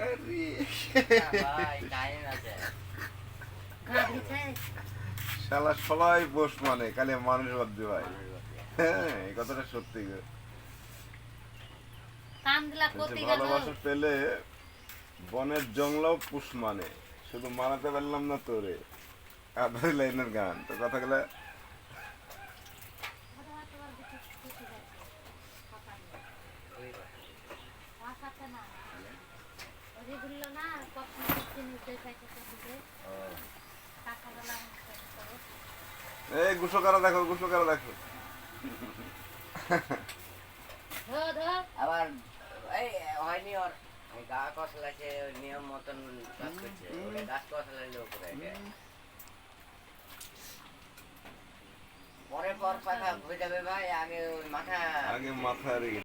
আরে ভাই কাহিনী আছে। শালা সবাই পোষ মানে খালি মানুষ বাদ দিয়ে ভাই। মানুষ বাদ দিয়ে। হ্যাঁ এই কথাটা সত্যি গো। কামগুলা বলছে করতে গেল ভালোবাসা পেলে বনের জঙ্গলাও পুষ মানে, শুধু মানাতে পারলাম না তোরে। আধার লাইনের গান তো কথাগুলো ওই কথা। ও, এই গুছো করা দেখো, গুছো করা দেখো। আবার এই হয়নি ওর এই গা কসলাছে ওই নিয়ম মতন কাজ করছে। ওটা গাছ কসলাইলে উপরে এটা। পরে পর কথা হয়ে যাবে ভাই, আগে ওই মাথা আগে মাথায় রেখে